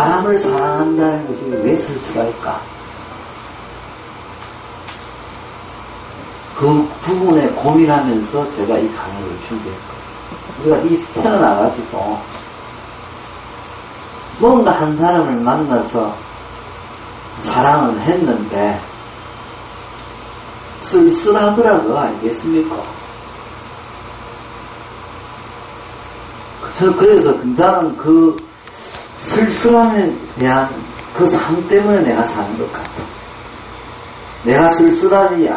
사람을 사랑한다는 것이 왜 쓸쓸할까? 그 부분에 고민하면서 제가 이 강의를 준비했거든요. 우리가 이 태어나가지고 뭔가 한 사람을 만나서 사랑을 했는데 쓸쓸하더라고, 알겠습니까? 그래서 나는 그 쓸쓸함에 대한 그 삶 때문에 내가 사는 것 같아. 내가 쓸쓸하지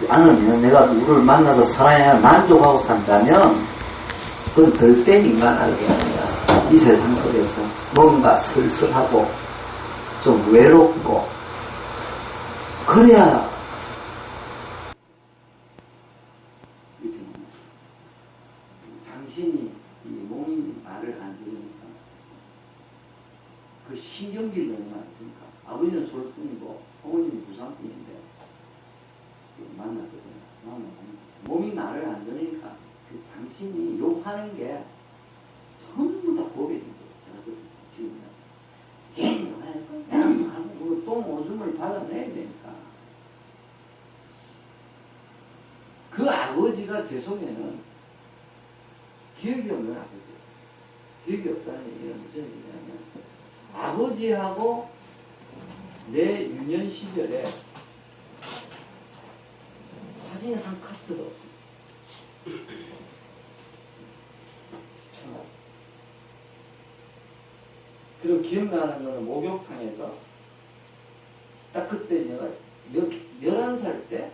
않으면, 내가 누구를 만나서 사랑해 만족하고 산다면 그건 덜된 인간하게 아니라 이 세상 속에서 뭔가 쓸쓸하고 좀 외롭고 그래야 당신이 이 몸이 나를 안 들으니까 그 신경질이 너무 많으니까 아버지는 솔뿐이고 어머니는 부산뿐인데 만났거든요. 몸이 나를 안 들으니까 그 당신이 욕하는 게 전부 다 고백인 거예요. 제가 지금 하고 똥 오줌을 받아내야 되니까 그 아버지가 제 속에는 기억이 없는 아버지예요. 기억이 없다는 얘기는 무슨 얘기냐면 아버지하고 내 유년 시절에 사진 한 카트도 없어요. 그리고 기억나는 거는 목욕탕에서 딱 그때 내가 11살 때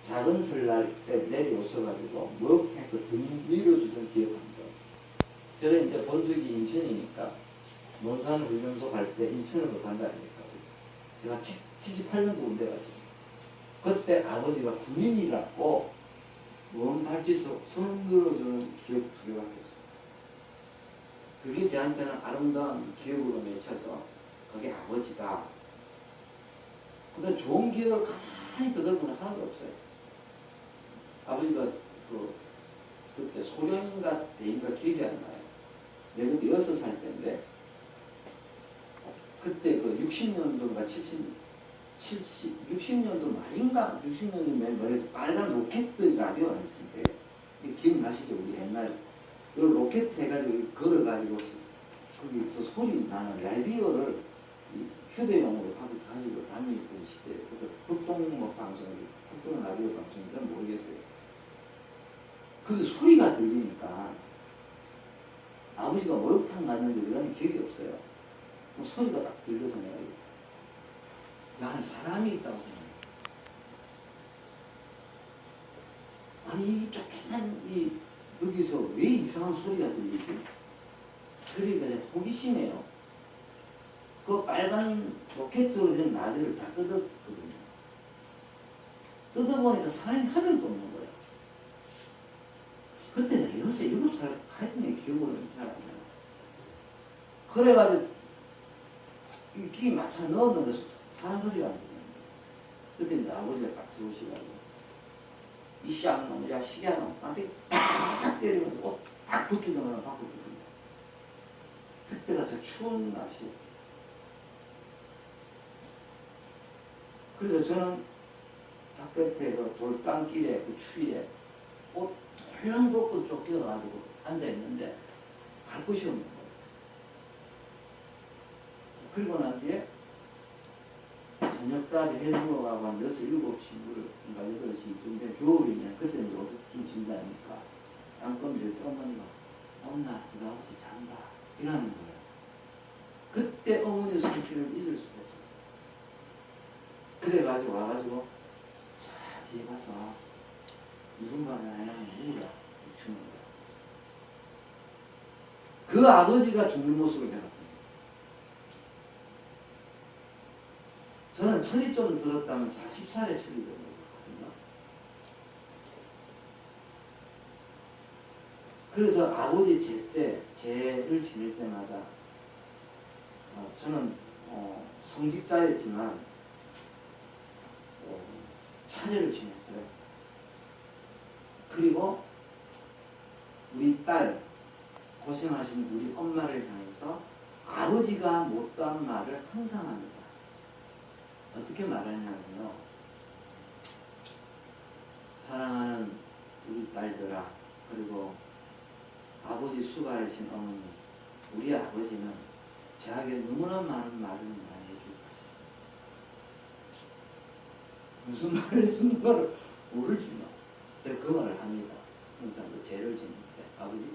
작은 설날 때 내려오셔가지고 목욕탕에서 등 밀어주던 기억합니다. 저는 이제 본적이 인천이니까 논산 훈련소 갈 때 인천으로 간다니까 제가 78년도 군대 갔어요. 그때 아버지가 군인이라고 원발치서 손 들어주는 기억 2개밖에 없어요. 그게 저한테는 아름다운 기억으로 맺혀서 그게 아버지다. 근데 좋은 기억을 가만히 떠들고는 하나도 없어요. 아버지가 그때 소련인가 대인가 기억이 안 나요. 내가 6살 때인데 그때 그 60년도인가 60년도 말인가 60년도에 말해서 빨간 로켓 라디오가 있었는데 기억나시죠? 우리 옛날에 그 로켓 해가지고 걸어가지고 거기서 소리 나는 라디오를 휴대용으로 가지고 다니던 시대에 흑동 라디오 방송인지 모르겠어요. 근데 소리가 들리니까 아버지가 목욕탕 갔는데 내가 기억이 없어요. 소리가 딱 들려서 내가 야, 사람이 있다고 생각해. 아니, 이 쫓겨난 여기서 왜 이상한 소리가 들리지? 그러니까 호기심이에요. 그 빨간 로켓으로 된 라디오를 다 뜯었거든요. 뜯어보니까 사람이 하늘도 없는 거예요. 그때 내가 6, 7살 하여튼 기억으로는 잘 안 나요. 그래가지고 이 귀 맞춰 넣었는데 사람 소리가 안 들려요. 그때 이제 아버지가 딱 들어오시가지고 이 쌍놈, 야 시기하놈 나한테 딱 때리면서 옷 딱 벗기는 거랑 바꾸거든요. 그때가 저 추운 날씨였어요. 그래서 저는 바깥에 그 돌담길에 그 추위에 옷 홀랑 벗고 쫓겨가지고 앉아있는데 갈 곳이 없는 거예요. 그리고 난 뒤에 저녁까지 해먹어가고 한 6, 7시 인가 8시 좀 겨울이냐 그때는 이제 어두좀 진다니까 안건지를 어머니가 엄마 너 아버지 잔다 이러는 거예요. 그때 어머니 손길을 잊을 수가 없었어요. 그래가지고 와가지고 자 뒤에 가서 누군가가 나랑 울어 주는 거예요. 그 아버지가 죽는 모습을 제가 저는 철이 좀 들었다면 40살에 철이 들었거든요. 그래서 아버지 제를 지낼 때마다 저는 성직자였지만 차례를 지냈어요. 그리고 우리 딸 고생하신 우리 엄마를 향해서 아버지가 못다한 말을 항상 합니다. 어떻게 말하냐면요. 사랑하는 우리 딸들아, 그리고 아버지 수고하신 어머니, 우리 아버지는 저에게 너무나 많은 말을 많이 해주고 있어요. 무슨 말을 해주는 거를 모르지만 제가 그 말을 합니다. 항상 그 죄를 짓는 때 아버지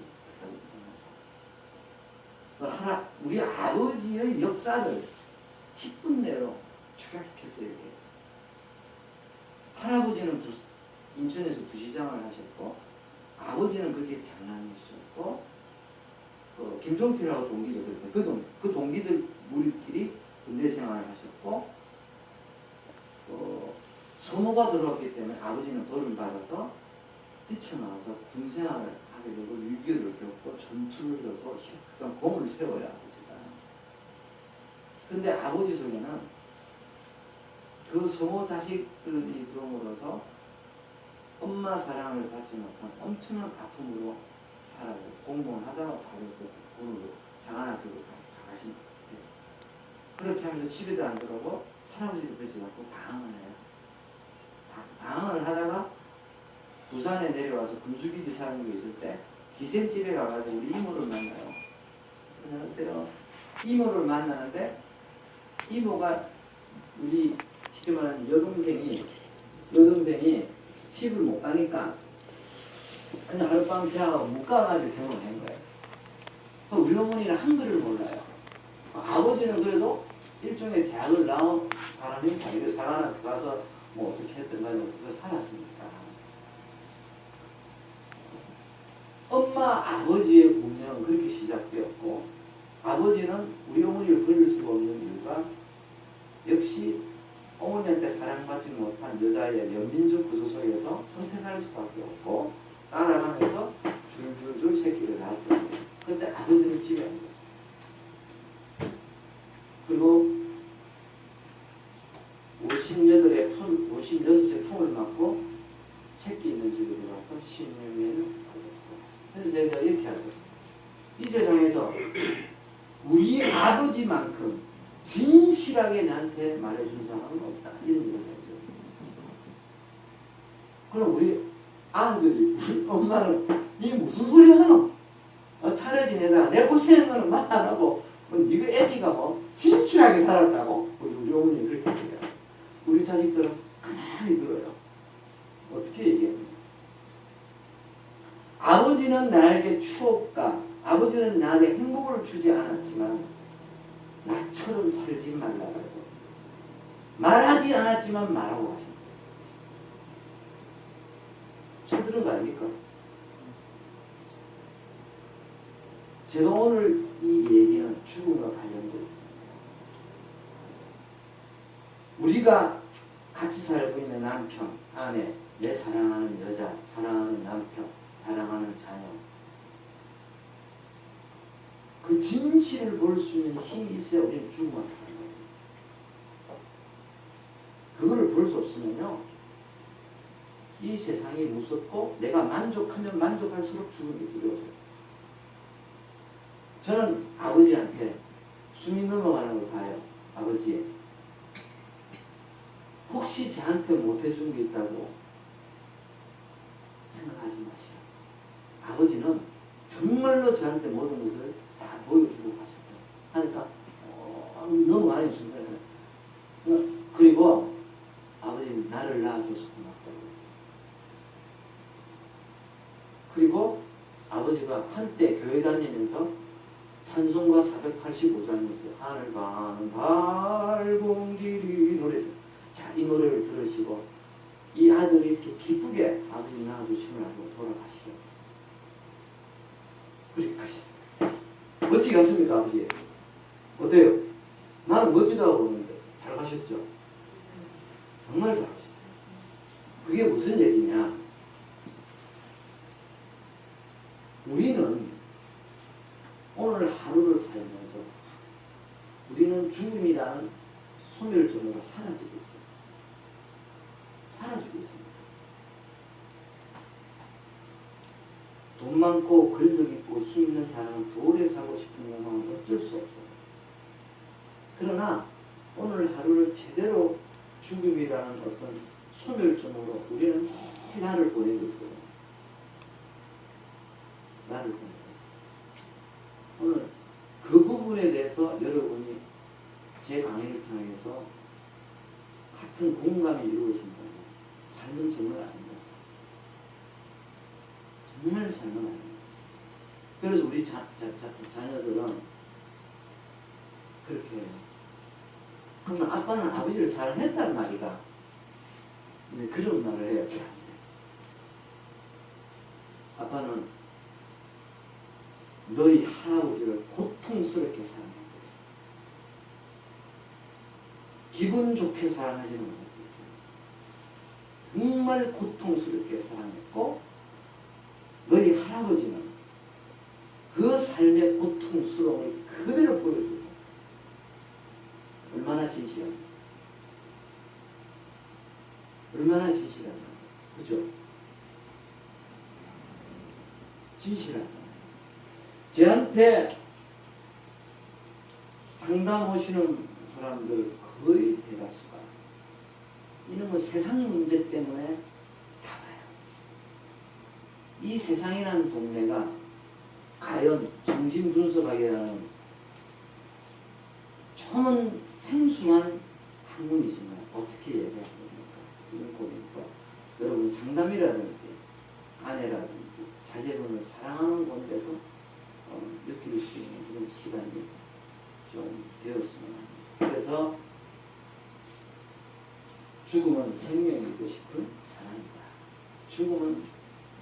하나 우리 아버지의 역사를 10분 내로 추격시켰어요. 이렇게. 할아버지는 인천에서 부시장을 하셨고, 아버지는 그게 장남이셨고, 김종필하고 동기죠. 그 동기들 우리끼리 군대 생활을 하셨고, 선호가 들어왔기 때문에 아버지는 벌을 받아서 뛰쳐나와서 군 생활을 하게 되고, 6.25를 겪고, 전투를 겪고, 그러니까 공을 세워야 아버지가. 근데 아버지 속에는 그 성호 자식들이 들어오면서 엄마 사랑을 받지 못한 엄청난 아픔으로 살아요. 공부를 하다가 바로 그 군으로 상한학교로 가신 거예요. 그렇게 하면서 집에도 안 들어오고 할아버지도 뵈지 않고 방황을 해요. 방황을 하다가 부산에 내려와서 군수기지 사는 게 있을 때 기생집에 가가지고 우리 이모를 만나요. 안녕하세요. 이모를 만나는데 이모가 우리 쉽게 말하는 여동생이 집을 못 가니까 그냥 하룻밤 자고 못 가가지고 결혼한 거예요. 우리 어머니는 한글을 몰라요. 아버지는 그래도 일종의 대학을 나온 사람이니까 이거 사관학교 가서 뭐 어떻게 했든 간에 그거 살았으니까. 엄마 아버지의 운명은 그렇게 시작되었고, 아버지는 우리 어머니를 버릴 수가 없는 이유가 역시 어머니한테 사랑받지 못한 여자의 연민족 구조 속에서 선택할 수밖에 없고 따라가면서 줄줄줄 새끼를 낳았거든요. 근데 아버지는 집에 안 갔어요. 그리고 56세 품을 맞고 새끼 있는 집에 들어가서 16년을 가졌고. 그래서 제가 이렇게 하죠. 이 세상에서 우리 아버지만큼 진실하게 나한테 말해준 사람은 없다. 이런 얘기를 하죠. 그럼 우리 아들이, 우리 엄마는 니 무슨 소리 하노? 차려 지내다가 내 고생한 거는 말 안 하고, 니가 애기가 뭐 진실하게 살았다고? 우리 어머니 그렇게 얘기해요. 우리 자식들은 가만히 들어요. 어떻게 얘기합니까? 아버지는 나에게 추억과 아버지는 나에게 행복을 주지 않았지만 나처럼 살지 말라고 말하지 않았지만 말하고 하신 거예요. 처음 들은 거 아닙니까? 제가 오늘 이 얘기는 죽음과 관련되어 있습니다. 우리가 같이 살고 있는 남편, 아내, 내 사랑하는 여자, 사랑하는 남편, 사랑하는 자녀, 그 진실을 볼 수 있는 힘이 있어야 우리는 죽음을 하는 거예요. 그거를 볼 수 없으면요, 이 세상이 무섭고 내가 만족하면 만족할수록 죽음이 두려워져요. 저는 아버지한테 숨이 넘어가는 걸 봐요. 아버지, 혹시 저한테 못해준 게 있다고 생각하지 마시오. 아버지는 정말로 저한테 모든 것을 다 보여주고 가셨어요. 하니까 너무 많이 준 거예요. 그리고 아버지는 나를 낳아줘서 고맙다고. 그리고 아버지가 한때 교회 다니면서 찬송가 485장이었어요. 하늘 가는 밝은 길이 노래했어요. 자, 이 노래를 들으시고 이 아들이 이렇게 기쁘게 아버지 낳아주심을 알고 돌아가시고 그렇게 가셨어요. 멋지게 갔습니까, 아버지? 어때요? 나는 멋지다고 보는데 잘 가셨죠? 정말 잘 가셨어요. 그게 무슨 얘기냐? 우리는 오늘 하루를 살면서 우리는 죽음이라는 소멸점으로 사라지고 있어요. 사라지고 있습니다. 돈 많고 권력 있고 힘 있는 사람은 오래 살고 싶은 욕망은 어쩔 수 없어요. 그러나 오늘 하루를 제대로 죽음이라는 어떤 소멸점으로 우리는 날을 보내고 있거든요. 날을 보내고 있어요. 오늘 그 부분에 대해서 여러분이 제 강의를 통해서 같은 공감이 이루어진다면 삶은 정말 아닌 거죠. 정말 삶은 아닌 거죠. 그래서 우리 자녀들은 그렇게 해요. 그러면 아빠는 아버지를 사랑했단 말이다. 근데 그런 말을 해야지. 아빠는 너희 할아버지를 고통스럽게 사랑했다. 기분 좋게 사랑하지는 못했어요. 정말 고통스럽게 사랑했고 너희 할아버지는 그 삶의 고통스러움을 그대로 보여주고 얼마나 진실한가. 얼마나 진실한가. 그죠? 진실하잖아요. 저한테 상담 오시는 사람들 거의 대다수가 이놈의 세상 문제 때문에 타봐요. 이 세상이라는 동네가 과연 정신분석학이라는 처음 생소한 학문이지만 어떻게 얘기할 겁니까? 이걸 보니까 여러분 상담이라든지 아내라든지 자제분을 사랑하는 곳에서 느낄 수 있는 그런 시간이 좀 되었으면 합니다. 그래서 죽음은 생명이고 싶은 사랑이다. 죽음은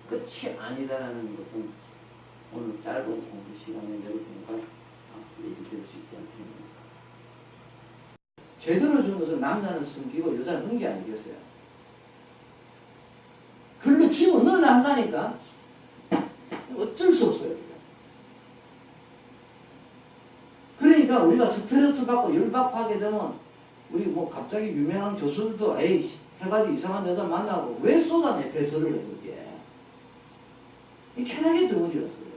끝이 아니다라는 것은 오늘 짧은 공부 시간에 여러분과 얘기될 수 있지 않겠습니까? 제대로 준 것은 남자는 숨기고 여자는 은게 아니겠어요? 글로 집어넣으려 한다니까 어쩔 수 없어요. 그러니까 우리가 스트레스 받고 열받고 하게 되면 우리 뭐 갑자기 유명한 교수들도 에이 해가지고 이상한 여자 만나고 왜 쏟아내 배설을 해 그게. 이 쾌락의 덩어리라서 그래요.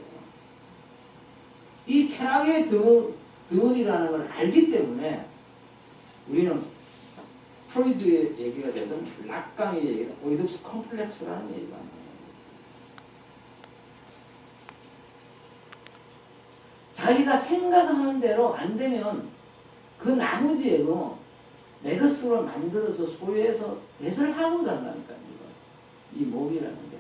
이 쾌락의 덩어리라는 걸 알기 때문에 우리는 프로이드의 얘기가 되든 락강의 얘기가 오이디푸스 컴플렉스라는 얘기가 나와요. 자기가 생각하는 대로 안 되면 그 나머지에도 내 것으로 만들어서 소유해서 배설하고 간다니까요. 이 몸이라는 게.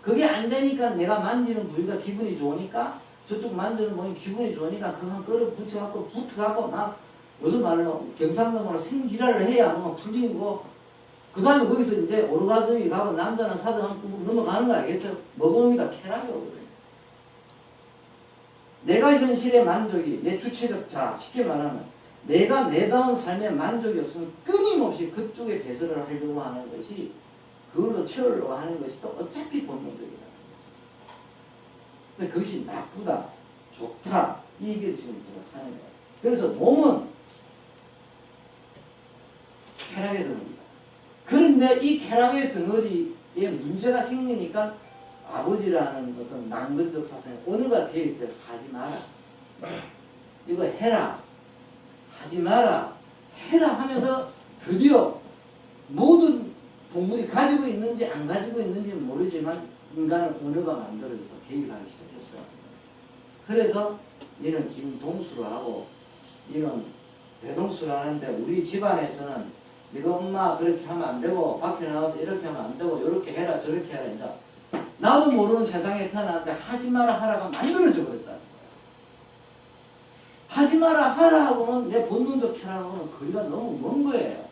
그게 안 되니까 내가 만지는 부위가 기분이 좋으니까 저쪽 만지는 부위 기분이 좋으니까 그거 한 끌어 붙여갖고 붙어갖고 막 무슨 말로 경상도 말로 생지랄을 해야 뭐 풀리고 그 다음에 거기서 이제 오르가즘이 가고 남자는 사전 한번 넘어가는 거 알겠어요? 먹음이다 쾌락이 오거든요. 내가 현실의 만족이 내 주체적 자 쉽게 말하면 내가 내다운 삶의 만족이 없으면 끊임없이 그쪽에 배설을 하려고 하는 것이 그걸로 채우려고 하는 것이 또 어차피 본능적이라는 거죠. 근데 그것이 나쁘다, 좋다 이 얘기를 지금 제가 하는 거예요. 그래서 몸은 쾌락의 덩어리다. 그런데 이 쾌락의 덩어리에 문제가 생기니까 아버지라는 어떤 낭만적 사상에 어느가 개입돼서 하지 마라. 이거 해라. 하지 마라. 해라 하면서 드디어 모든 동물이 가지고 있는지 안 가지고 있는지는 모르지만 인간은 언어가 만들어져서 개입하기 시작했어요. 그래서 이는 김동수로 하고 이는 대동수로 하는데 우리 집안에서는 이거 엄마 그렇게 하면 안 되고 밖에 나가서 이렇게 하면 안 되고 이렇게 해라 저렇게 해라 이제 나도 모르는 세상에 태어났는데 하지 마라 하라가 만들어져 버렸다는 거예요. 하지 마라 하라 하고는 내 본능적 쾌락하고는 거리가 너무 먼 거예요.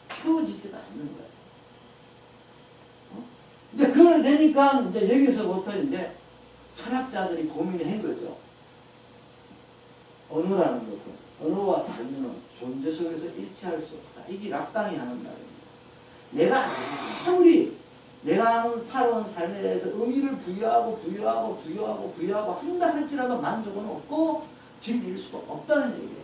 채워지지가 않는 거예요. 이제 그걸 되니까 이제 여기서부터 이제 철학자들이 고민을 한 거죠. 언어라는 것은 언어와 삶은 존재 속에서 일치할 수 없다. 이게 락당이 하는 말입니다. 내가 아무리 내가 살아온 삶에 대해서 의미를 부여하고 한다 할지라도 만족은 없고 즐길 수가 없다는 얘기예요.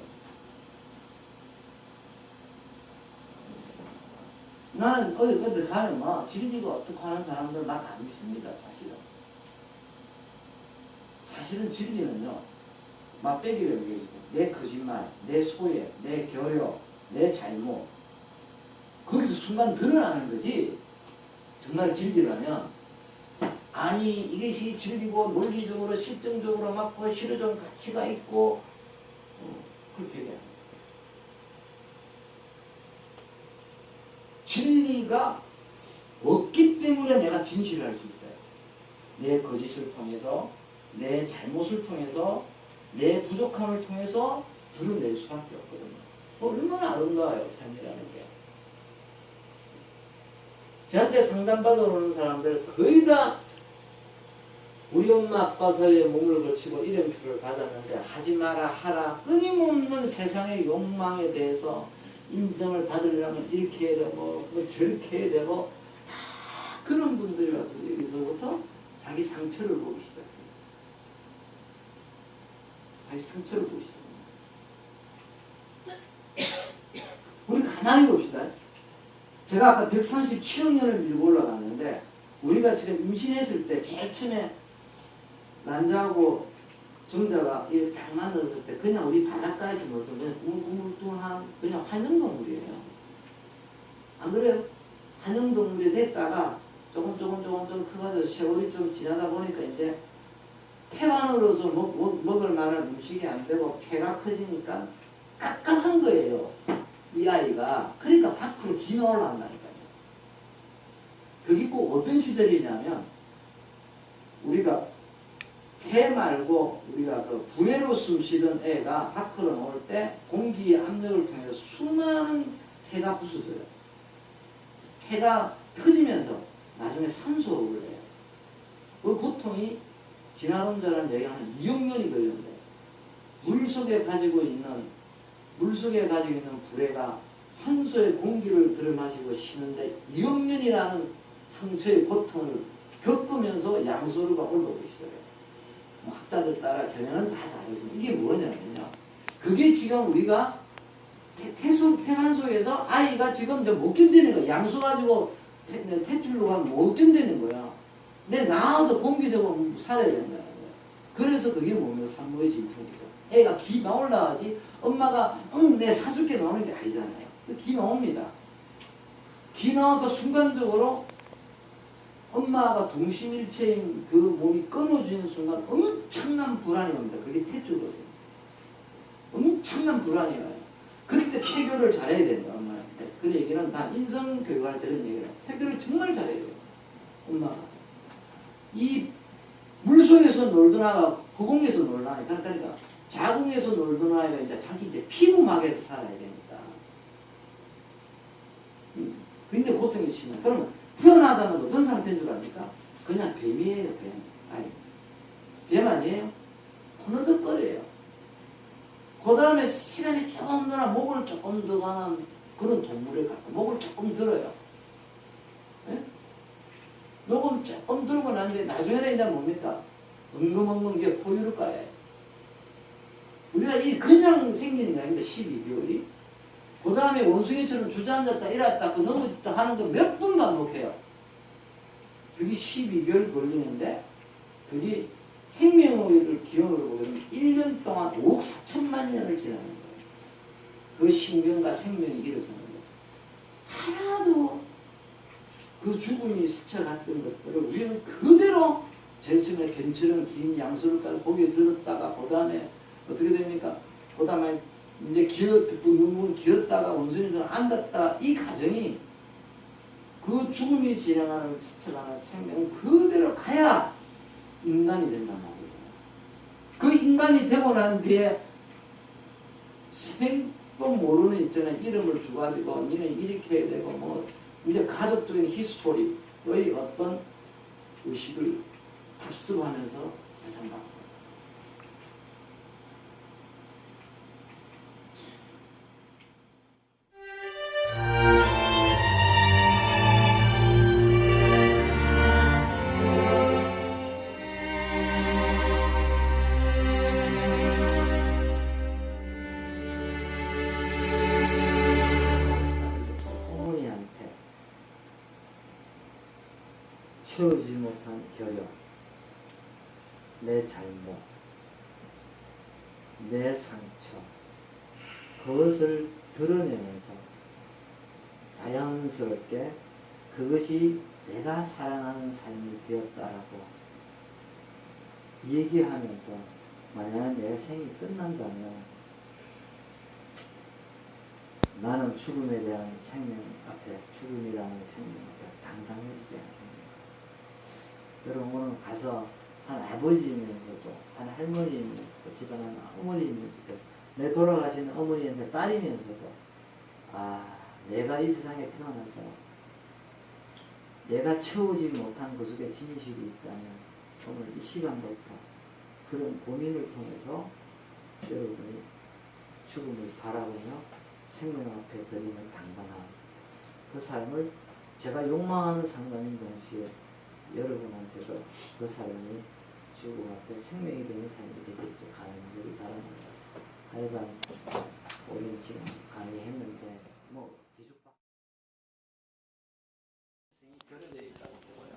나는 어디 가면 막 즐기고 어떻게 하는 사람들 막 안 믿습니다. 사실은 즐기는요 맛배기를 얘기해주고 내 거짓말, 내 소외, 내 결여, 내 잘못 거기서 순간 드러나는 거지. 정말 진리라면 아니 이것이 진리고 논리적으로 실증적으로 맞고 실효적 가치가 있고 그렇게 얘기합니다. 진리가 없기 때문에 내가 진실을 할 수 있어요. 내 거짓을 통해서 내 잘못을 통해서 내 부족함을 통해서 드러낼 수밖에 없거든요. 얼마나 아름다워요 삶이라는 게. 저한테 상담받아 오는 사람들 거의 다 우리 엄마 아빠 사이에 몸을 걸치고 이름표를 받았는데 하지 마라 하라 끊임없는 세상의 욕망에 대해서 인정을 받으려면 이렇게 해야 되고 뭐 저렇게 해야 되고 다 그런 분들이 와서 여기서부터 자기 상처를 보기 시작해요. 자기 상처를 보기 시작해요. 우리 가만히 봅시다. 제가 아까 137억 년을 밀고 올라갔는데 우리가 지금 임신했을 때 제일 처음에 난자하고 정자가 이렇게 딱 만났을 때 그냥 우리 바닷가에서 놀던 그냥 우물우물한 그냥 환영동물이에요. 안 그래요? 환영동물이 됐다가 조금 커가지고 세월이 좀 지나다 보니까 이제 태반으로서 먹을 만한 음식이 안 되고 폐가 커지니까 깝깝한 거예요. 이 아이가. 그러니까 밖으로 기어 올라간다니까요. 그게 꼭 어떤 시절이냐면 우리가 폐 말고 우리가 그 불에로 숨 쉬던 애가 밖으로 나올 때 공기의 압력을 통해서 수많은 폐가 부서져요. 폐가 터지면서 나중에 산소를 해요. 그 고통이 진화론자라는 얘기가 한 2억 년이 걸렸는데 물속에 가지고 있는 불에가 산소의 공기를 들이마시고 쉬는데 2억 년이라는 상처의 고통을 겪으면서 양소류가 올라오기 시작해요. 학자들 따라 견해는 다 다르지만 이게 뭐냐면요. 그게 지금 우리가 태반 속에서 아이가 지금 못 견디는 거야. 양수 가지고 태출로 가면 못 견디는 거야. 내 나와서 공기적으로 살아야 된다는 거야. 그래서 그게 뭐냐면 산모의 진통이죠. 애가 기 나올라야지 엄마가 내 사줄게 나오는 게 아니잖아요. 기 나옵니다. 기 나와서 순간적으로 엄마가 동심일체인 그 몸이 끊어지는 순간 엄청난 불안이 옵니다. 그게 태출거든요. 엄청난 불안이 와요. 그때 태교를 잘해야 된다. 엄마한테. 그 얘기는 다 인성교육할 때 그런 얘기를 해요. 태교를 정말 잘해야 돼요. 엄마가. 이 물속에서 놀던 아이가 허공에서 놀던 아이. 그러니까 자궁에서 놀던 아이가 이제 자기 이제 피부막에서 살아야 됩니다. 근데 고통이 심해. 그러면 태어나자마자 어떤 상태인 줄 압니까? 그냥 뱀이에요, 뱀. 아니, 뱀 아니에요? 허느적거려요. 그 다음에 시간이 조금 더나 목을 조금 더 가는 그런 동물을 갖고 목을 조금 들어요. 예? 녹음 조금 들고 난 뒤에 나중에는 이제 뭡니까? 엉금엉금 게 포유류가예요. 우리가 이 그냥 생기는 게 아닙니다. 12개월이. 그 다음에 원숭이처럼 주저앉았다 일어났다 그 넘어졌다 하는 거 몇 분 반복해요. 그게 12개월 걸리는데 그게 생명을 기원으로 보면 1년 동안 5억 4천만 년을 지나는 거예요. 그 신경과 생명이 일어서는 거예요. 하나도 그 죽음이 스쳐갔던 것들을 우리는 그대로 제일 처음에 뱀처럼 긴 양수를까지 고개 들었다가 그 다음에 어떻게 됩니까? 그 다음에 이제 눈물 기었다가 원숭이처럼 앉았다 이 과정이 그 죽음이 진행하는 스쳐가는 생명은 그대로 가야 인간이 된단 말이에요. 그 인간이 되고 난 뒤에 생도 모르는 있잖아요. 이름을 주가지고 니는 이렇게 해야 되고 뭐 이제 가족적인 히스토리의 어떤 의식을 합습하면서 세상과 채우지 못한 결여, 내 잘못, 내 상처, 그것을 드러내면서 자연스럽게 그것이 내가 사랑하는 삶이 되었다라고 얘기하면서 만약 내 생이 끝난다면 나는 죽음에 대한 생명 앞에, 죽음이라는 생명 앞에 당당해지지 않습니다. 여러분 오늘 가서 한 아버지이면서도 한 할머니이면서도 집안 한 어머니이면서도 내 돌아가신 어머니한테 딸이면서도 내가 이 세상에 태어나서 내가 채우지 못한 그 속에 진실이 있다면 오늘 이 시간부터 그런 고민을 통해서 여러분이 죽음을 바라보며 생명 앞에 드리는 당당함, 그 삶을 제가 욕망하는 상담인 동시에 여러분한테도 그 삶이 죽음 앞에 생명이 되는 삶이 되겠죠. 가능하기 바랍니다. 하여간 오랜 시간 강의했는데 뒤죽박 결여되어 있다고 보고요.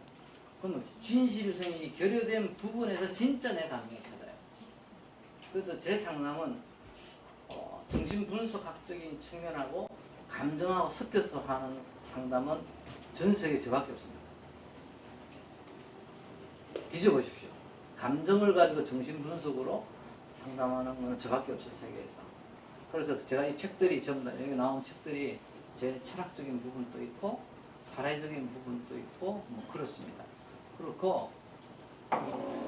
그러면 진실성이 결여된 부분에서 진짜 내 감정을 찾아요. 그래서 제 상담은 정신분석학적인 측면하고 감정하고 섞여서 하는 상담은 전 세계에 저밖에 없습니다. 뒤져보십시오. 감정을 가지고 정신분석으로 상담하는 건 저밖에 없어요, 세계에서. 그래서 제가 이 책들이 전부 다 여기 나온 책들이 제 철학적인 부분도 있고 사회적인 부분도 있고 그렇습니다. 그렇고 한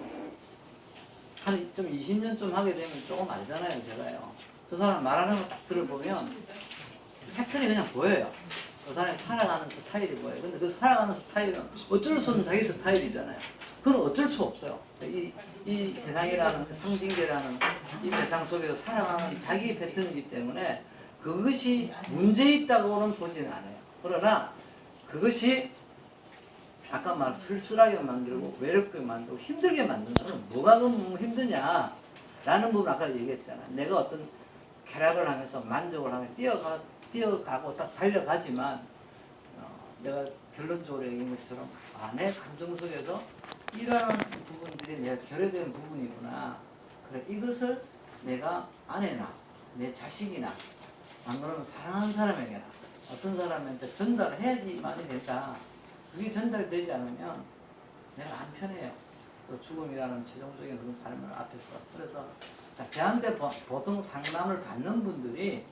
좀 20년쯤 하게 되면 조금 알잖아요, 제가요. 저 사람 말하는 거 딱 들어보면 패턴이 그냥 보여요. 그 사람이 살아가는 스타일이 보여요. 근데 그 살아가는 스타일은 어쩔 수 없는 자기 스타일이잖아요. 그건 어쩔 수 없어요. 이 세상이라는 상징계라는 이 세상 속에서 살아가는 자기의 패턴이기 때문에 그것이 문제 있다고는 보지는 않아요. 그러나 그것이 아까 말 쓸쓸하게 만들고 외롭게 만들고 힘들게 만드는 것은 뭐가 그럼 힘드냐 라는 부분 아까 얘기했잖아요. 내가 어떤 쾌락을 하면서 만족을 하면서 뛰어가고 딱 달려가지만 내가 결론적으로 얘기한 것처럼 내 감정 속에서 이러한 부분들이 내가 결여된 부분이구나. 그래 이것을 내가 아내나 내 자식이나 안 그러면 사랑하는 사람에게나 어떤 사람한테 전달을 해야지만이 된다. 그게 전달되지 않으면 내가 안 편해요. 또 죽음이라는 최종적인 그런 삶을 앞에서. 그래서 자, 저한테 보통 상담을 받는 분들이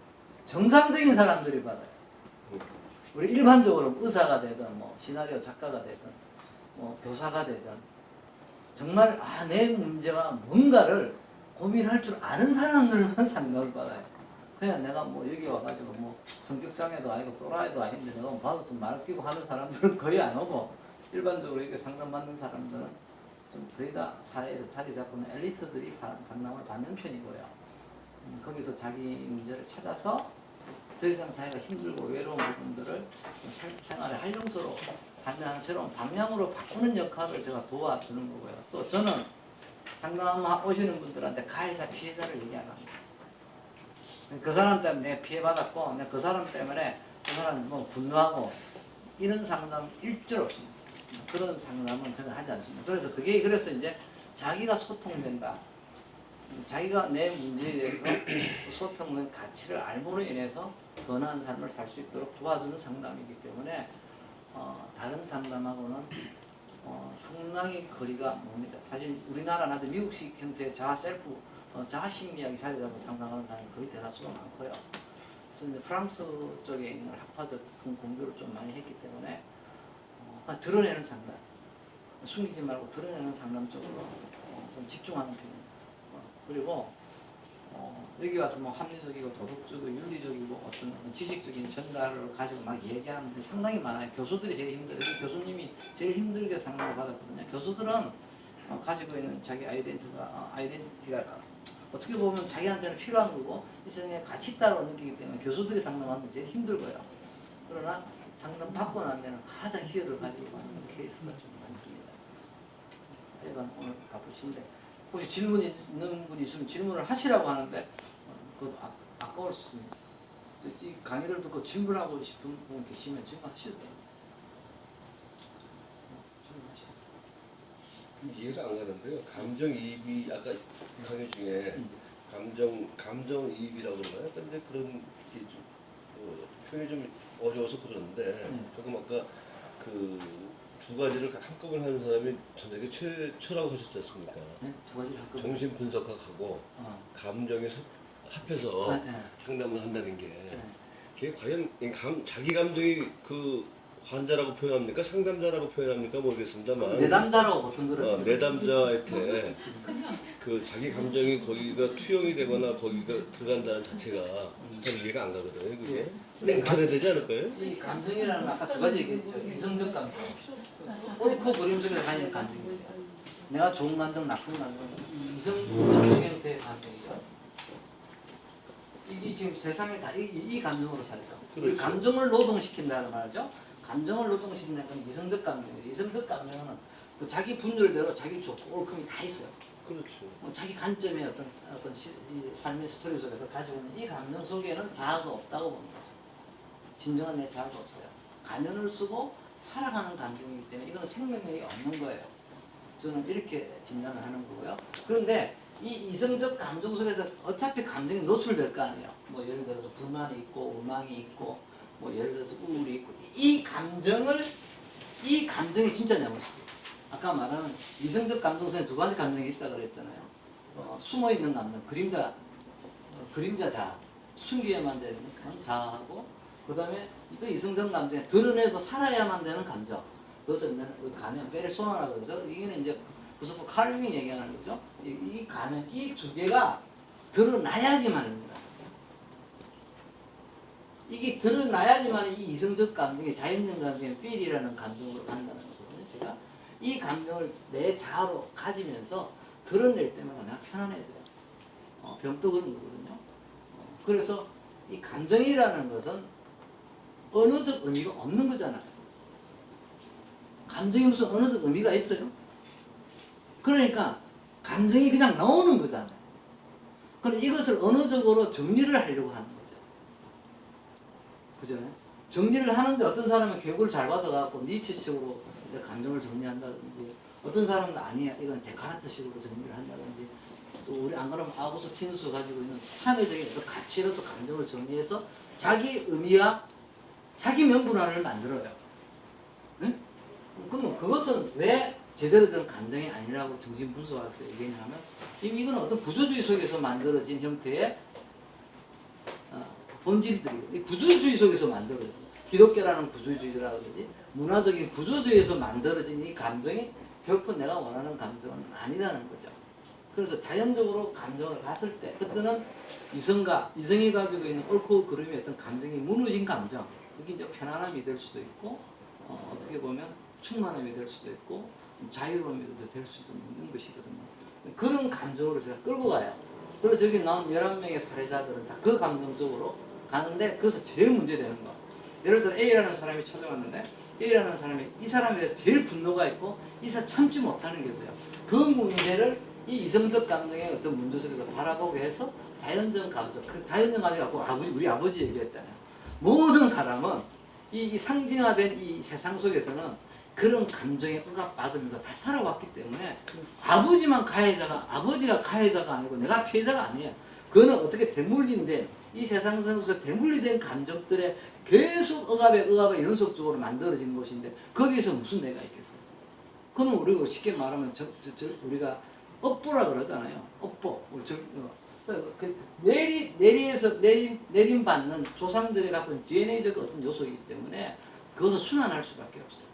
정상적인 사람들이 받아요. 우리 일반적으로 의사가 되든 시나리오 작가가 되든 교사가 되든 정말 내 문제가 뭔가를 고민할 줄 아는 사람들만 상담을 받아요. 그냥 내가 여기 와가지고 성격장애도 아니고 또라이도 아닌데 내가 받아서 말 끼고 하는 사람들은 거의 안 오고 일반적으로 이렇게 상담받는 사람들은 좀 거의 다 사회에서 자리 잡고는 엘리트들이 상담을 받는 편이고요. 거기서 자기 문제를 찾아서 더 이상 자기가 힘들고 외로운 부분들을 생활의 활용소로 살면 새로운 방향으로 바꾸는 역할을 제가 도와주는 거고요. 또 저는 상담 오시는 분들한테 가해자 피해자를 얘기 안 합니다. 그 사람 때문에 내가 피해받았고 내가 그 사람 때문에 그 사람 분노하고 이런 상담 일절 없습니다. 그런 상담은 저는 하지 않습니다. 그래서 이제 자기가 소통된다. 자기가 내 문제에 대해서 소통의 가치를 알므로 인해서 더 나은 삶을 살 수 있도록 도와주는 상담이기 때문에 다른 상담하고는 상당히 거리가 멉니다. 사실 우리나라나 미국식 형태의 자아 심리학이 자리 잡고 상담하는 사람이 거의 대다수가 많고요. 저는 프랑스 쪽에 있는 학파적 공부를 좀 많이 했기 때문에 드러내는 상담, 숨기지 말고 드러내는 상담 쪽으로 좀 집중하는 편입니다. 그리고 여기 와서 합리적이고 도덕적이고 윤리적이고 어떤 지식적인 전달을 가지고 막 얘기하는 분들이 상당히 많아요. 교수들이 제일 힘들어요. 교수님이 제일 힘들게 상담을 받았거든요. 교수들은 가지고 있는 자기 아이덴티티가 어떻게 보면 자기한테는 필요한 거고 이 세상에 가치 있다고 느끼기 때문에 교수들이 상담하는 게 제일 힘들고요. 그러나 상담 받고 나면 가장 희열을 가지고 하는 케이스가 좀 많습니다. 하여간 오늘 바쁘신데 혹시 질문 있는 분이 있으면 질문을 하시라고 하는데 그것도 아까울 수 있습니다. 이 강의를 듣고 질문하고 싶은 분 계시면 질문하셔도 됩니다. 이해가 안 가는데요. 감정이입이 아까 강의 중에 감정이입이라고 그러나요? 근데 그런 게 좀, 표현이 좀 어려워서 그러는데 조금 아까 그 두 가지를 한꺼번에 하는 사람이 전세계 최초라고 하셨지 않습니까? 네? 두 가지를 한꺼번에. 정신 분석학하고 감정이 합해서 상담을 한다는 게 그게 과연 자기 감정이 그 환자라고 표현합니까? 상담자라고 표현합니까? 모르겠습니다만 내담자라고 보통 그러죠. 내담자한테 그 자기 감정이 거기가 투영이 되거나 거기가 들어간다는 자체가 잘 이해가 안 가거든요. 그게 냉철해야 되지 않을까요? 이 감정이라는 아까 두 가지 얘기했죠. 이성적 감정. 옳고 그림 속에서 가지는 감정이 있어요. 내가 좋은 감정, 나쁜 감정, 이성적 형태의 감정이죠. 이게 지금 세상에 다 이 감정으로 살죠. 그렇죠. 감정을 노동시킨다는 말이죠. 감정을 노동시킨다는 건 이성적 감정이에요. 이성적 감정은 그 자기 분열대로 자기 좋고 옳음이 다 있어요. 그렇죠. 자기 관점의 어떤 이 삶의 스토리 속에서 가지고 있는 이 감정 속에는 자아가 없다고 보는 거죠. 진정한 내 자아가 없어요. 가면을 쓰고 살아가는 감정이기 때문에 이건 생명력이 없는 거예요. 저는 이렇게 진단을 하는 거고요. 그런데 이 이성적 감정 속에서 어차피 감정이 노출될 거 아니에요. 뭐 예를 들어서 불만이 있고 우망이 있고 뭐 예를 들어서 우울이 있고 이 감정이 진짜 내 모습이에요. 아까 말하는 이성적 감정 속에 두 가지 감정이 있다고 그랬잖아요. 숨어있는 감정, 그림자 자아, 숨겨야만 되는 자아하고 그 다음에 또 이성적 감정에 드러내서 살아야만 되는 감정. 그것을 가면 페르소나라고 그러죠. 이게 이제 구스토프 칼빙이 얘기하는 거죠. 이 가면 이 두 개가 드러나야지만입니다. 이게 드러나야지만 이 이성적 감정이 자연적 감정의 필이라는 감정으로 간다는 거거든요. 제가 이 감정을 내 자아로 가지면서 드러낼 때마다 내가 편안해져요. 병도 그런 거거든요. 그래서 이 감정이라는 것은 언어적 의미가 없는 거잖아요. 감정이 무슨 언어적 의미가 있어요? 그러니까 감정이 그냥 나오는 거잖아요. 그럼 이것을 언어적으로 정리를 하려고 하는 거죠. 그잖아요? 정리를 하는데 어떤 사람은 교육을 잘 받아갖고 니체식으로 감정을 정리한다든지 어떤 사람은 아니야 이건 데카르트식으로 정리를 한다든지 또 우리 안 그러면 아구스티누스 가지고 있는 참여적인 가치로서 감정을 정리해서 자기 의미와 자기 명분화를 만들어요. 응? 그러면 그것은 왜 제대로 된 감정이 아니라고 정신분석학에서 얘기하냐면 이건 어떤 구조주의 속에서 만들어진 형태의 본질들이고 이 구조주의 속에서 만들어졌어요. 기독교라는 구조주의라고 그러지 문화적인 구조주의에서 만들어진 이 감정이 결코 내가 원하는 감정은 아니라는 거죠. 그래서 자연적으로 감정을 갔을 때 그때는 이성이 가지고 있는 옳고 그름의 어떤 감정이 무너진 감정 그게 이제 편안함이 될 수도 있고 어떻게 보면 충만함이 될 수도 있고 자유로움이 될 수도 있는 것이거든요. 그런 감정으로 제가 끌고 가요. 그래서 여기 나온 11명의 사례자들은 다 그 감정 쪽으로 가는데 그것이 제일 문제되는 거. 예를 들어 A라는 사람이 찾아왔는데 A라는 사람이 이 사람에 대해서 제일 분노가 있고 이 사람 참지 못하는 게 있어요. 그 문제를 이 이성적 감정의 어떤 문제 속에서 바라보게 해서 자연적 감정, 그 자연적 감정이 갖고 우리 아버지 얘기했잖아요. 모든 사람은 이 상징화된 이 세상 속에서는 그런 감정에 억압받으면서 다 살아왔기 때문에 아버지가 가해자가 아니고 내가 피해자가 아니에요. 그거는 어떻게 대물리인데 이 세상 속에서 대물리된 감정들에 계속 억압에 연속적으로 만들어진 것인데 거기에서 무슨 내가 있겠어요? 그러면 우리가 쉽게 말하면 우리가 업보라 그러잖아요. 업보. 내림받는 조상들이 갖고 있는 DNA적 어떤 요소이기 때문에 그것을 순환할 수밖에 없어요.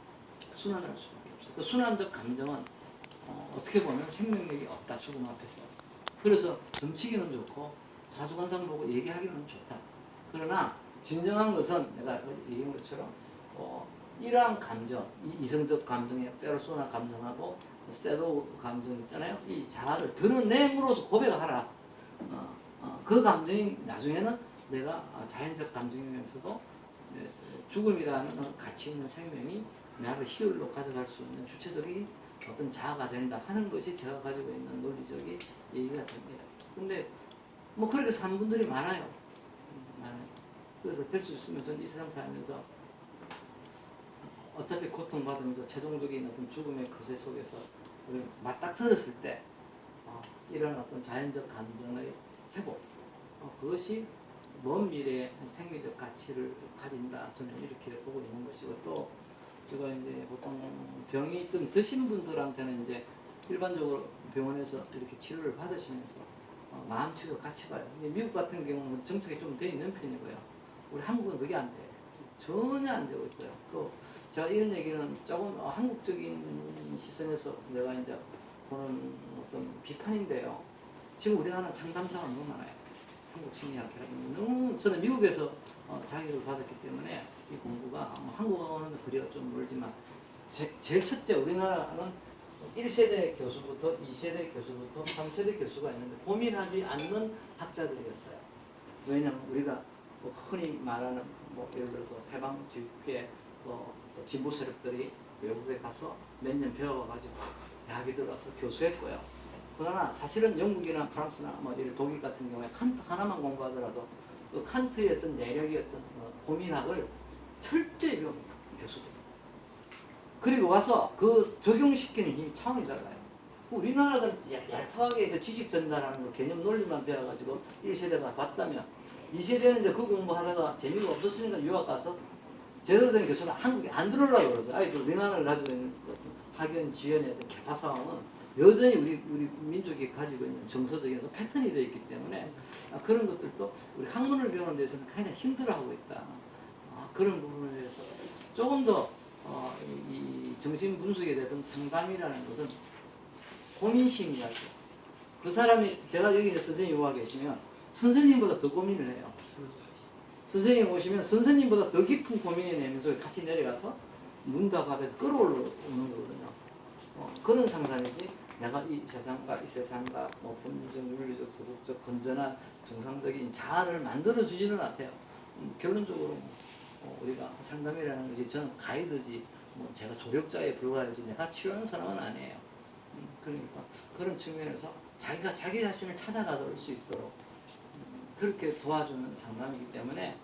그 순환적 감정은 어떻게 보면 생명력이 없다. 죽음 앞에서. 그래서 점치기는 좋고 사주관상 보고 얘기하기는 좋다. 그러나 진정한 것은 내가 얘기한 것처럼 이러한 감정, 이성적 감정의 페르소나 감정하고 섀도우 감정 있잖아요. 이 자아를 드러냄으로써 고백하라. 그 감정이 나중에는 내가 자연적 감정이면서도 죽음이라는 가치 있는 생명이 나를 희열로 가져갈 수 있는 주체적인 어떤 자아가 된다 하는 것이 제가 가지고 있는 논리적인 얘기가 됩니다. 근데 뭐 그렇게 사는 분들이 많아요. 그래서 될 수 있으면 저는 이 세상 살면서 어차피 고통받으면서 최종적인 어떤 죽음의 거세 속에서 우리 맞닥뜨렸을 때 이런 어떤 자연적 감정의 회복, 그것이 먼 미래의 생명적 가치를 가진다. 저는 이렇게 보고 있는 것이고, 또 제가 이제 보통 병이 좀 드신 분들한테는 이제 일반적으로 병원에서 이렇게 치료를 받으시면서 마음 치료 같이 봐요. 미국 같은 경우는 정책이 좀 돼 있는 편이고요. 우리 한국은 그게 안 돼요. 전혀 안 되고 있고요. 또 제가 이런 얘기는 조금 한국적인 시선에서 내가 이제 보는 어떤 비판인데요. 지금 우리나라는 상담사가 너무 많아요. 한국 심리학회라는 너무 저는 미국에서 자격을 받았기 때문에 이 공부가 한국하고는 거리가 좀 멀지만 제일 첫째 우리나라는 1세대 교수부터 2세대 교수부터 3세대 교수가 있는데 고민하지 않는 학자들이었어요. 왜냐하면 우리가 뭐 흔히 말하는 뭐 예를 들어서 해방 직후에 진보 세력들이 외국에 가서 몇 년 배워가지고 대학에 들어가서 교수했고요. 그러나 사실은 영국이나 프랑스나 뭐 독일 같은 경우에 칸트 하나만 공부하더라도 그 칸트의 어떤 내력의 어떤 고민학을 철저히 배웁니다. 교수들. 그리고 와서 그 적용시키는 힘이 차원이 달라요. 우리나라는 얄팍하게 그 지식 전달하는 거 개념 논리만 배워가지고 1세대가 봤다면 2세대는 이제 그 공부하다가 재미가 없었으니까 유학 가서 제대로 된 교수는 한국에 안 들어오려고 그러죠. 아니, 우리나라를 가지고 있는 학연, 지연의 어떤 개파 상황은 여전히 우리 민족이 가지고 있는 정서적인 패턴이 되어 있기 때문에 그런 것들도 우리 학문을 배우는 데서는 굉장히 힘들어하고 있다. 그런 부분에 대해서 조금 더 이 정신 분석에 대한 상담이라는 것은 고민심이라고. 그 사람이 제가 여기 이제 선생님 와 계시면 선생님보다 더 고민을 해요. 선생님 오시면 선생님보다 더 깊은 고민이 내면서 같이 내려가서 문답합에서 끌어올라오는 거거든요. 그런 상담이지 내가 이 세상과 뭐 본능적, 윤리적, 도덕적, 건전한, 정상적인 자아를 만들어주지는 않아요. 결론적으로 우리가 상담이라는 것이 저는 가이드지 뭐 제가 조력자에 불과하지 내가 치료하는 사람은 아니에요. 그러니까 그런 측면에서 자기가 자기 자신을 찾아가볼 수 있도록 그렇게 도와주는 상담이기 때문에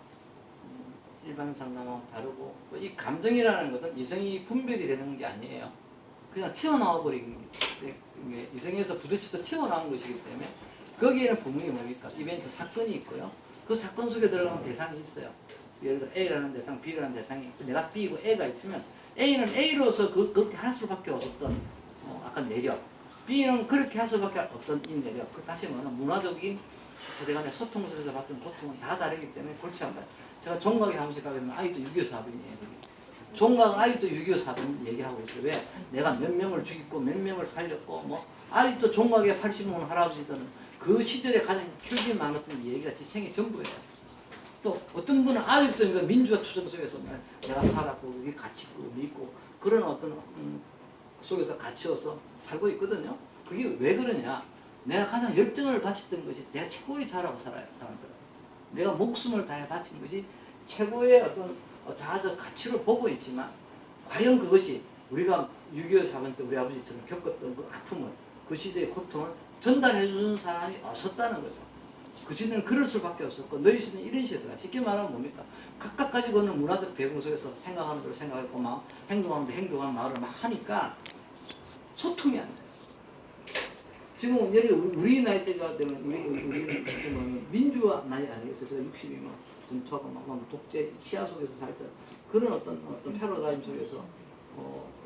일반 상담하고 다르고 이 감정이라는 것은 이성이 분별이 되는 게 아니에요. 그냥 튀어나와 버리는 게 이성에서 부딪혀서 튀어나온 것이기 때문에 거기에는 분명히 뭡니까? 이벤트 사건이 있고요. 그 사건 속에 들어가는 대상이 있어요. 예를 들어 A라는 대상, B라는 대상이 있고 내가 B고 A가 있으면 A는 A로서 그렇게 할 수밖에 없었던 아까 내력, B는 그렇게 할 수밖에 없던 이 내력, 다시 말하면 문화적인 세대 간의 소통 속에서 받던 고통은 다 다르기 때문에 그렇지 않아요. 제가 종각에 한 번씩 가게 되면 아직도 6.25 사변이에요. 종각은 아직도 6.25 사변 얘기하고 있어요. 왜? 내가 몇 명을 죽였고 몇 명을 살렸고 뭐 아직도 종각에 80명 할아버지들은 그 시절에 가장 혈기 많았던 얘기가 제 생애 전부예요. 또 어떤 분은 아직도 민주화 투쟁 속에서 내가 살았고 여기 갇히고 믿고 그런 어떤 속에서 갇혀서 살고 있거든요. 그게 왜 그러냐? 내가 가장 열정을 바쳤던 것이 내가 최고의 자라고 살아요, 사람들은. 내가 목숨을 다해 바친 것이 최고의 어떤 자아적 가치를 보고 있지만 과연 그것이 우리가 6.25 사건 때 우리 아버지처럼 겪었던 그 아픔을 그 시대의 고통을 전달해 주는 사람이 없었다는 거죠. 그 시대는 그럴 수밖에 없었고 너희 시대는 이런 시대다. 쉽게 말하면 뭡니까? 각각 가지고 있는 문화적 배경 속에서 생각하는 대로 생각했고 막 행동하는 대로 행동하는 말을 막 하니까 소통이 안 돼요. 지금 우리 나이 때가 되면 우리는 민주화 나이 아니겠어요? 제가 60이면 전투하고 막 독재 치하 속에서 살 때 그런 어떤 패러다임 속에서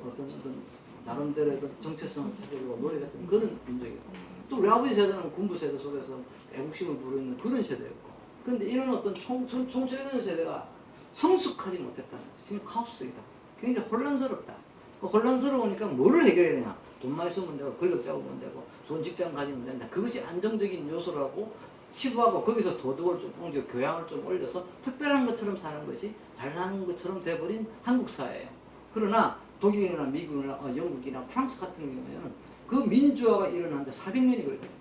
어떤 나름대로 어떤 정체성을 찾으려고 노력했던 그런 민족이고 또 우리 아버지 세대는 군부 세대 속에서 애국심을 부르는 그런 세대였고 그런데 이런 어떤 총체적인 세대가 성숙하지 못했다는 것이 지금 카오스이다. 굉장히 혼란스럽다. 혼란스러우니까 뭐를 해결해야 되냐? 돈 많이 쓰면 되고 권력 잡으면 되고 좋은 직장 가지면 된다. 그것이 안정적인 요소라고 치부하고 거기서 도덕을 좀 옮겨 교양을 좀 올려서 특별한 것처럼 사는 것이 잘 사는 것처럼 돼버린 한국 사회예요. 그러나 독일이나 미국이나 영국이나 프랑스 같은 경우에는 그 민주화가 일어나는데 400년이 걸려요.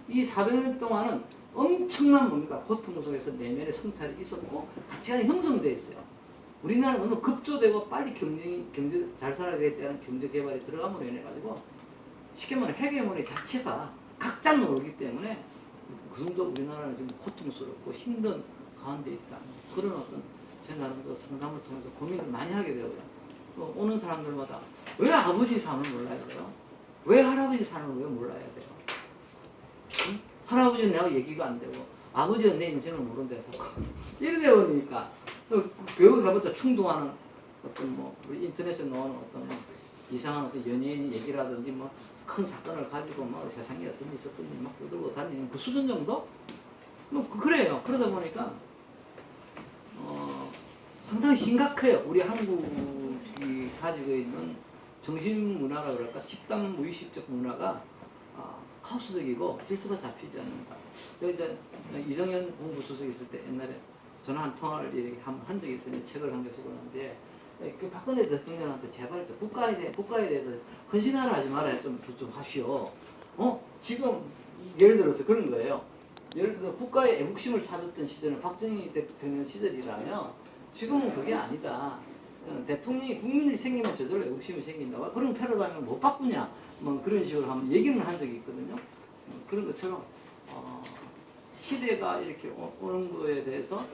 이 400년 동안은 엄청난 뭡니까? 고통 속에서 내면의 성찰이 있었고 가치관이 형성되어 있어요. 우리나라는 너무 급조되고 빨리 경제 잘 살아가야 되는 경제 개발이 들어감으로 인해 가지고 쉽게 말하면 헤게모니 자체가 각자 놀기 때문에 그 정도 우리나라는 지금 고통스럽고 힘든 가운데 있다. 그런 어떤 제 나름대로 상담을 통해서 고민을 많이 하게 되고요. 오는 사람들마다 왜 아버지 삶을 몰라야 돼요? 왜 할아버지 삶을 왜 몰라야 돼요? 응? 할아버지는 내가 얘기가 안 되고 아버지는 내 인생을 모른대 자꾸 이래 되어버리니까 교육을 해봤자 충동하는 어떤 뭐 인터넷에 나오는 어떤 뭐 이상한 어떤 연예인 얘기라든지 뭐 큰 사건을 가지고 뭐 세상에 어떤 일이 있었던지 막 떠들고 다니는 그 수준 정도? 뭐 그래요. 그러다 보니까 상당히 심각해요. 우리 한국이 가지고 있는 정신 문화라 그럴까 집단 무의식적 문화가 카오스적이고 질서가 잡히지 않는다. 이제 이정현 공부수석 있을 때 옛날에 전화 한 통화를 이렇게 한 적이 있어요. 책을 한 개 쓰고 있는데 그 박근혜 대통령한테 제발 국가에 대해서 헌신하라 하지 말아요. 좀 하시오. 지금 예를 들어서 그런 거예요. 예를 들어 국가의 애국심을 찾았던 시절은 박정희 대통령 시절이라면 지금은 그게 아니다. 대통령이 국민이 생기면 저절로 애국심이 생긴다. 그런 패러다임을 못 바꾸냐? 뭐 그런 식으로 한번 얘기는 한 적이 있거든요. 그런 것처럼 시대가 이렇게 오는 거에 대해서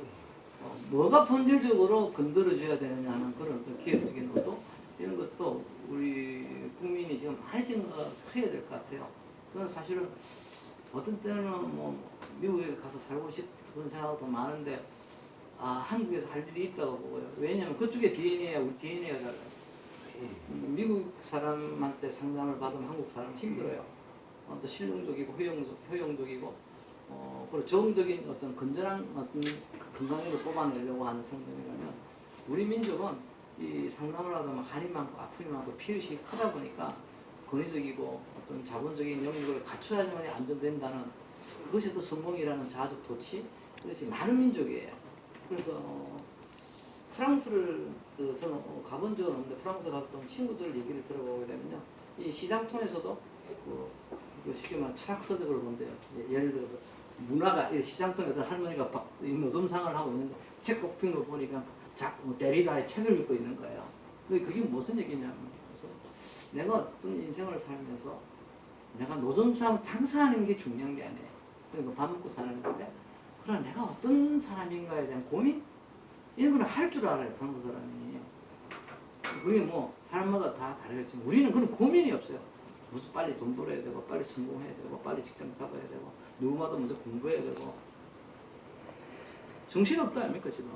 뭐가 본질적으로 건드려줘야 되느냐 하는 그런 어떤 기획적인 의도 이런 것도 우리 국민이 지금 많이 생각해야 될 것 같아요. 저는 사실은 어떤 때는 뭐 미국에 가서 살고 싶은 생각도 많은데 한국에서 할 일이 있다고 보고요. 왜냐하면 그쪽에 DNA와 우리 DNA가 달라요. 미국 사람한테 상담을 받으면 한국 사람 힘들어요. 또 실용적이고 효용적이고 그리고 정적인 어떤 건전한 어떤 건강을 뽑아내려고 하는 상담이라면 우리 민족은 이 상담을 하다 보면 한이 많고 아픔이 많고 피해의식이 크다 보니까 권위적이고 어떤 자본적인 영역을 갖춰야지만 안전된다는 그것이 또 성공이라는 자아적 도취 그것이 많은 민족이에요. 그래서 프랑스를 저는 가본 적은 없는데 프랑스 갔던 친구들 얘기를 들어보게 되면요. 이 시장통에서도 그 쉽게 말하면 철학서적을 본대요. 예를 들어서 문화가 시장통에 어떤 할머니가 노점상을 하고 있는데 책 꼽힌 거 보니까 자꾸 데리다의 책을 읽고 있는 거예요. 근데 그게 무슨 얘기냐면 그래서 내가 어떤 인생을 살면서 내가 노점상 장사하는 게 중요한 게 아니에요. 그러니까 밥 먹고 사는 건데 그러나 내가 어떤 사람인가에 대한 고민? 이런 거는 할 줄 알아요. 프랑스 사람이. 그게 뭐 사람마다 다 다르겠지만 우리는 그런 고민이 없어요. 무슨 빨리 돈 벌어야 되고 빨리 성공해야 되고 빨리 직장 잡아야 되고 누구마다 먼저 공부해야 되고 정신없다 아닙니까 지금.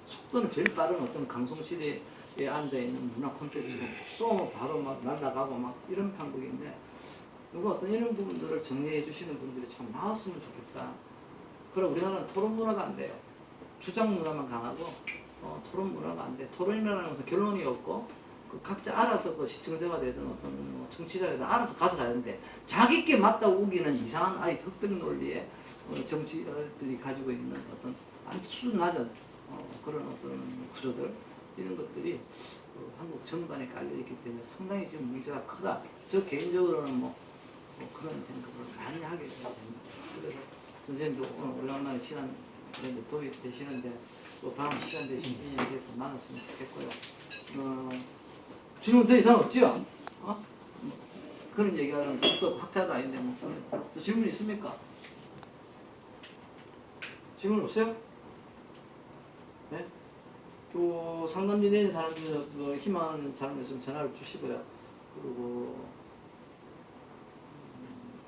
속도는 제일 빠른 어떤 강성시대에 앉아있는 문화 콘텐츠고 쏘면 바로 막 날아가고 막 이런 판국인데 누가 어떤 이런 부분들을 정리해 주시는 분들이 참 나왔으면 좋겠다. 그럼 우리나라는 토론 문화가 안 돼요. 주장 문화만 강하고 토론 문화가 안 돼. 토론이라는 것은 결론이 없고 각자 알아서 그 시청자가 되든 어떤 뭐 청취자가 되든 알아서 가서 가는데 자기께 맞다고 우기는 이상한 흑백 논리의 정치들이 가지고 있는 어떤 아주 수준 낮은 그런 어떤 구조들 이런 것들이 한국 전반에 깔려있기 때문에 상당히 지금 문제가 크다. 저 개인적으로는 뭐 그런 생각을 많이 하게 됩니다. 그래서 선생님도 오늘 오랜만에 시간 도움이 되시는데 또 다음 시간 되신 인연에 대해서 나눴으면 좋겠고요. 질문 더 이상 없죠? 그런 얘기하는 또 학자도 아닌데 뭐 또 질문 있습니까? 질문 없어요? 네? 또 상담지 내는 사람 중에 희망하는 사람 있으면 전화를 주시고요. 그리고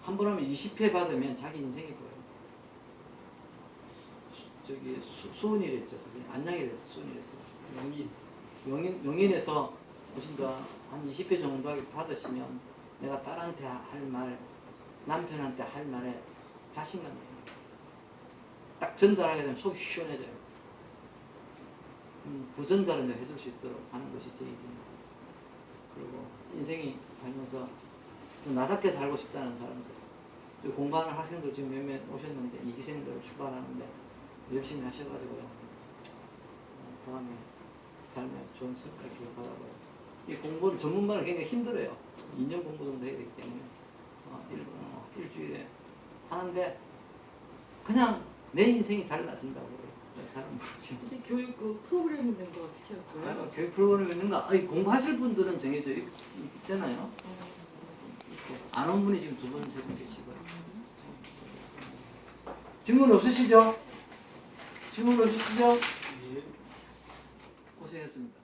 한 번 하면 20회 받으면 자기 인생이 보여요. 저기 수은이랬죠 선생님. 안양이랬어 수은이랬어. 용인에서 오신다 한 20회 정도 받으시면 내가 딸한테 할 말, 남편한테 할 말에 자신감 있어요. 딱 전달하게 되면 속이 시원해져요. 그 전달을 해줄 수 있도록 하는 것이 제 일입니다. 그리고 인생이 살면서 나답게 살고 싶다는 사람들, 공부하는 학생들 지금 몇몇 오셨는데 이기생들 출발하는데 열심히 하셔가지고요. 다음에 삶에 좋은 성과 있기를 바라고요. 이 공부를 전문반을 굉장히 힘들어요. 2년 공부 정도 해야 되기 때문에 일주일에 하는데 그냥 내 인생이 달라진다고 그래요. 잘 모르지만. 혹시 교육 그 프로그램 있는 거 어떻게 할 거예요? 교육 프로그램 있는가? 공부하실 분들은 정해져 있잖아요. 안 온 분이 지금 2분, 3분 계시고요. 질문 없으시죠? 질문 없으시죠? 고생했습니다.